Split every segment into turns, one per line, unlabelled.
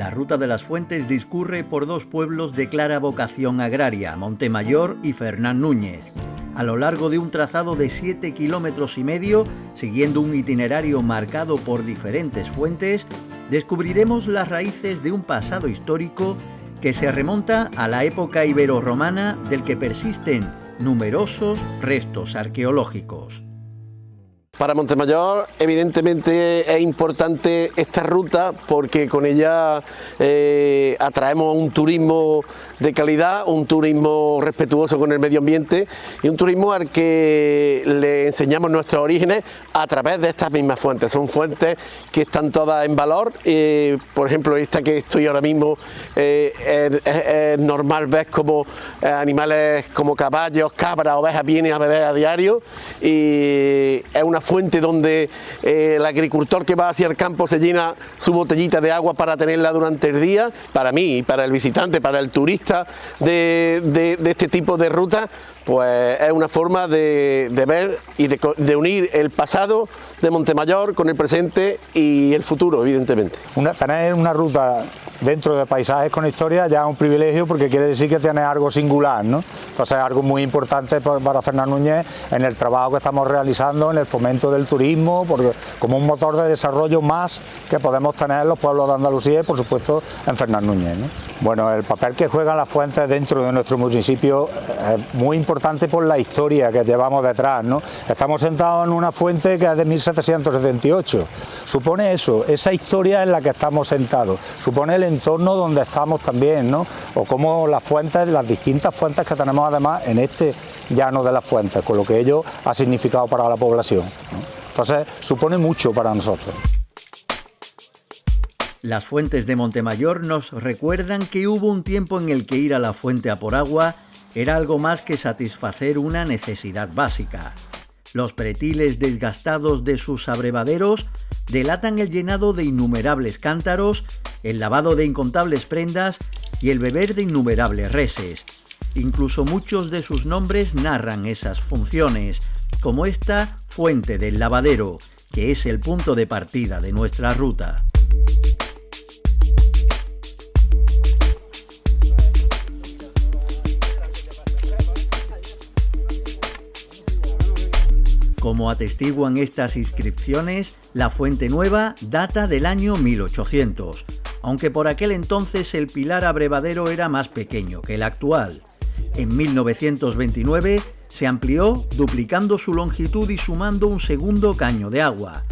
La Ruta de las Fuentes discurre por dos pueblos de clara vocación agraria, Montemayor y Fernán Núñez. A lo largo de un trazado de 7,5 kilómetros, siguiendo un itinerario marcado por diferentes fuentes, descubriremos las raíces de un pasado histórico que se remonta a la época ibero-romana, del que persisten numerosos restos arqueológicos.
Para Montemayor, evidentemente, es importante esta ruta porque con ella atraemos un turismo de calidad, un turismo respetuoso con el medio ambiente y un turismo al que le enseñamos nuestros orígenes a través de estas mismas fuentes. Son fuentes que están todas en valor. Por ejemplo, esta que estoy ahora mismo, es normal ver como animales como caballos, cabras, ovejas vienen a beber a diario, y es una fuente donde el agricultor que va hacia el campo se llena su botellita de agua para tenerla durante el día. Para mí, para el visitante, para el turista de este tipo de ruta, pues es una forma de ver y de unir el pasado de Montemayor con el presente y el futuro, evidentemente.
Tener una ruta dentro de paisajes con historia ya es un privilegio, porque quiere decir que tiene algo singular, ¿no? Entonces es algo muy importante para Fernán Núñez en el trabajo que estamos realizando, en el fomento del turismo, porque como un motor de desarrollo más que podemos tener en los pueblos de Andalucía y por supuesto en Fernán Núñez, ¿no? Bueno, el papel que juegan las fuentes dentro de nuestro municipio es muy importante por la historia que llevamos detrás, ¿no? Estamos sentados en una fuente que es de 1778. Supone eso, esa historia en la que estamos sentados, supone el entorno donde estamos también, ¿no? O como las fuentes, las distintas fuentes que tenemos además en este llano de las fuentes, con lo que ello ha significado para la población, ¿no? Entonces supone mucho para nosotros.
Las fuentes de Montemayor nos recuerdan que hubo un tiempo en el que ir a la fuente a por agua era algo más que satisfacer una necesidad básica. Los pretiles desgastados de sus abrevaderos delatan el llenado de innumerables cántaros, el lavado de incontables prendas y el beber de innumerables reses. Incluso muchos de sus nombres narran esas funciones, como esta Fuente del Lavadero, que es el punto de partida de nuestra ruta. Como atestiguan estas inscripciones, la Fuente Nueva data del año 1800, aunque por aquel entonces el pilar abrevadero era más pequeño que el actual. En 1929 se amplió, duplicando su longitud y sumando un segundo caño de agua.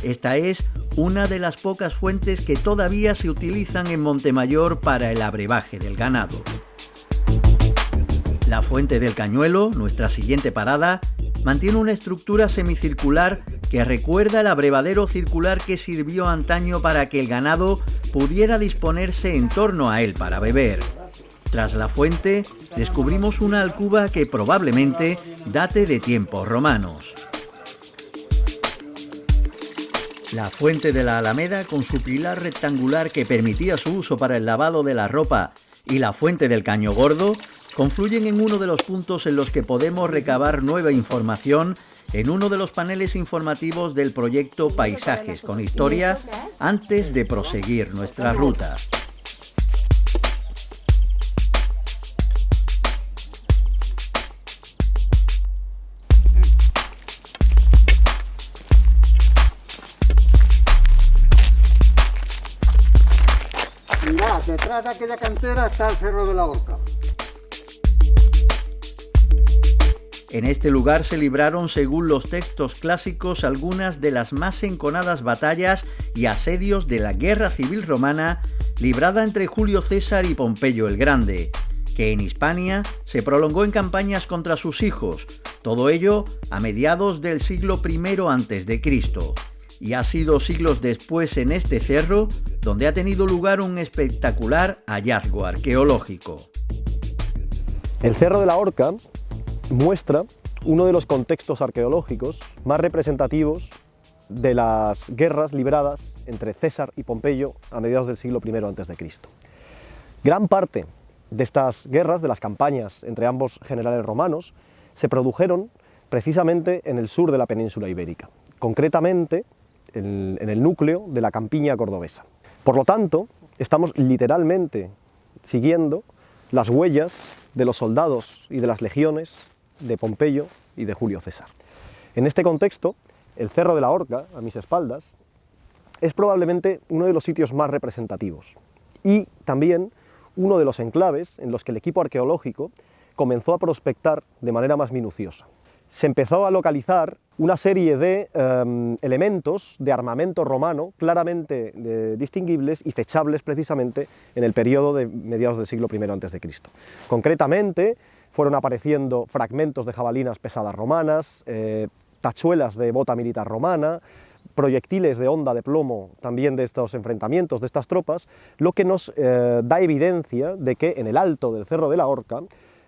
Esta es una de las pocas fuentes que todavía se utilizan en Montemayor para el abrevaje del ganado. La Fuente del Cañuelo, nuestra siguiente parada, mantiene una estructura semicircular que recuerda el abrevadero circular que sirvió antaño para que el ganado pudiera disponerse en torno a él para beber. Tras la fuente, descubrimos una alcuba que probablemente date de tiempos romanos. La Fuente de la Alameda, con su pilar rectangular que permitía su uso para el lavado de la ropa, y la Fuente del Caño Gordo confluyen en uno de los puntos en los que podemos recabar nueva información en uno de los paneles informativos del proyecto Paisajes con Historia, antes de proseguir nuestra ruta.
Mirad, detrás de aquella cantera está el Cerro de la Horca.
En este lugar se libraron, según los textos clásicos, algunas de las más enconadas batallas y asedios de la Guerra Civil Romana librada entre Julio César y Pompeyo el Grande, que en Hispania se prolongó en campañas contra sus hijos, todo ello a mediados del siglo I a.C., y ha sido siglos después en este cerro donde ha tenido lugar un espectacular hallazgo arqueológico.
El Cerro de la Horca muestra uno de los contextos arqueológicos más representativos de las guerras libradas entre César y Pompeyo a mediados del siglo I a.C. Gran parte de estas guerras, de las campañas entre ambos generales romanos, se produjeron precisamente en el sur de la península ibérica, concretamente en el núcleo de la campiña cordobesa. Por lo tanto, estamos literalmente siguiendo las huellas de los soldados y de las legiones de Pompeyo y de Julio César. En este contexto, el Cerro de la Horca, a mis espaldas, es probablemente uno de los sitios más representativos y también uno de los enclaves en los que el equipo arqueológico comenzó a prospectar de manera más minuciosa. Se empezó a localizar una serie de elementos de armamento romano claramente distinguibles y fechables precisamente en el periodo de mediados del siglo I a.C. Concretamente, fueron apareciendo fragmentos de jabalinas pesadas romanas, tachuelas de bota militar romana, proyectiles de honda de plomo también de estos enfrentamientos, de estas tropas, lo que nos da evidencia de que en el alto del Cerro de la Horca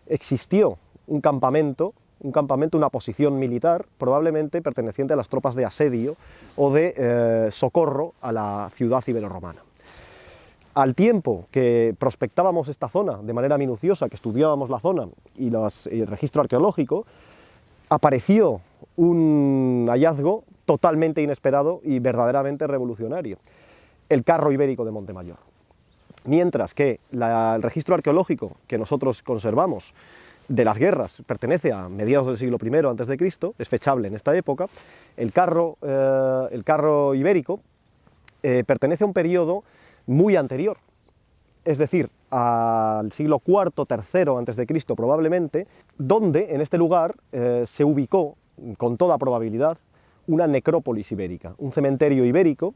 existió un campamento, una posición militar, probablemente perteneciente a las tropas de asedio o de socorro a la ciudad iberorromana. Al tiempo que prospectábamos esta zona de manera minuciosa, que estudiábamos la zona y el registro arqueológico, apareció un hallazgo totalmente inesperado y verdaderamente revolucionario: el carro ibérico de Montemayor. Mientras que el registro arqueológico que nosotros conservamos de las guerras pertenece a mediados del siglo I a.C., es fechable en esta época, el carro ibérico pertenece a un periodo muy anterior, es decir, al siglo IV, III a.C. probablemente, donde en este lugar se ubicó con toda probabilidad una necrópolis ibérica, un cementerio ibérico,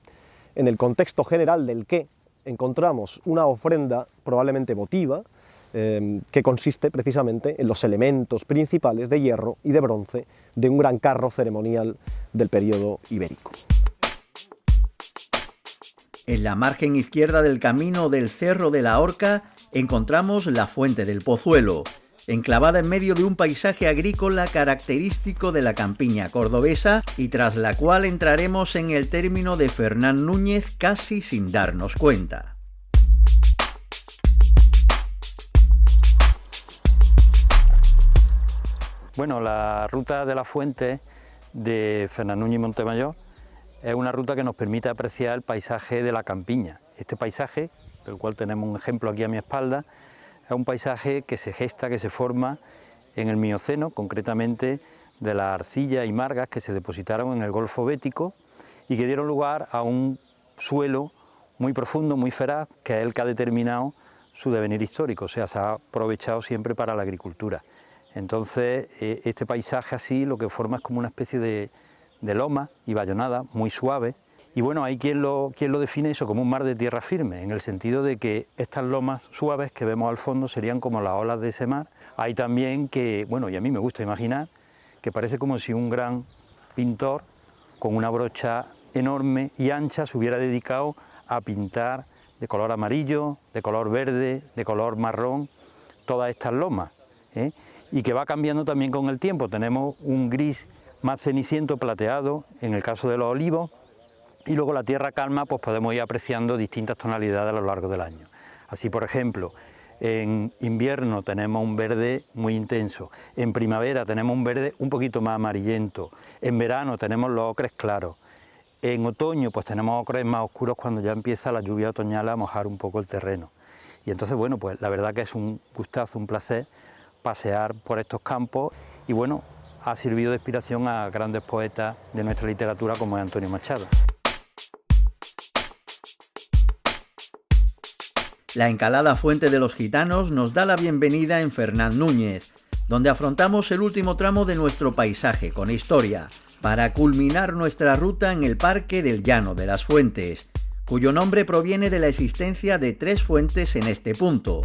en el contexto general del que encontramos una ofrenda probablemente votiva, que consiste precisamente en los elementos principales de hierro y de bronce de un gran carro ceremonial del periodo ibérico.
En la margen izquierda del camino del Cerro de la Horca encontramos la Fuente del Pozuelo, enclavada en medio de un paisaje agrícola característico de la campiña cordobesa y tras la cual entraremos en el término de Fernán Núñez casi sin darnos cuenta.
Bueno, la ruta de la Fuente de Fernán Núñez y Montemayor es una ruta que nos permite apreciar el paisaje de la campiña. Este paisaje, del cual tenemos un ejemplo aquí a mi espalda, es un paisaje que se gesta, que se forma en el Mioceno, concretamente de las arcillas y margas que se depositaron en el Golfo Bético y que dieron lugar a un suelo muy profundo, muy feraz, que es el que ha determinado su devenir histórico, o sea, se ha aprovechado siempre para la agricultura. Entonces, este paisaje así lo que forma es como una especie de loma y bayonada muy suave. Y bueno, hay quien lo define eso como un mar de tierra firme, en el sentido de que estas lomas suaves que vemos al fondo serían como las olas de ese mar. Hay también que, bueno, y a mí me gusta imaginar, que parece como si un gran pintor con una brocha enorme y ancha se hubiera dedicado a pintar de color amarillo, de color verde, de color marrón, todas estas lomas, y que va cambiando también con el tiempo. Tenemos un gris más ceniciento, plateado, en el caso de los olivos, y luego la tierra calma, pues podemos ir apreciando distintas tonalidades a lo largo del año. Así, por ejemplo, en invierno tenemos un verde muy intenso, en primavera tenemos un verde un poquito más amarillento, en verano tenemos los ocres claros, en otoño pues tenemos ocres más oscuros cuando ya empieza la lluvia otoñal a mojar un poco el terreno. Y entonces, bueno, pues la verdad que es un gustazo, un placer pasear por estos campos y bueno, ha servido de inspiración a grandes poetas de nuestra literatura como es Antonio Machado.
La encalada Fuente de los Gitanos nos da la bienvenida en Fernán Núñez, donde afrontamos el último tramo de nuestro paisaje con historia, para culminar nuestra ruta en el Parque del Llano de las Fuentes, cuyo nombre proviene de la existencia de 3 fuentes en este punto: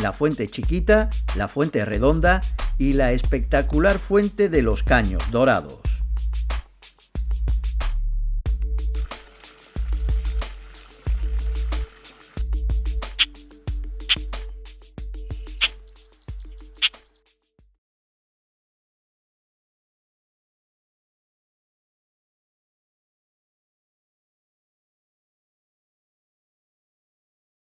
la Fuente Chiquita, la Fuente Redonda y la espectacular Fuente de los Caños Dorados.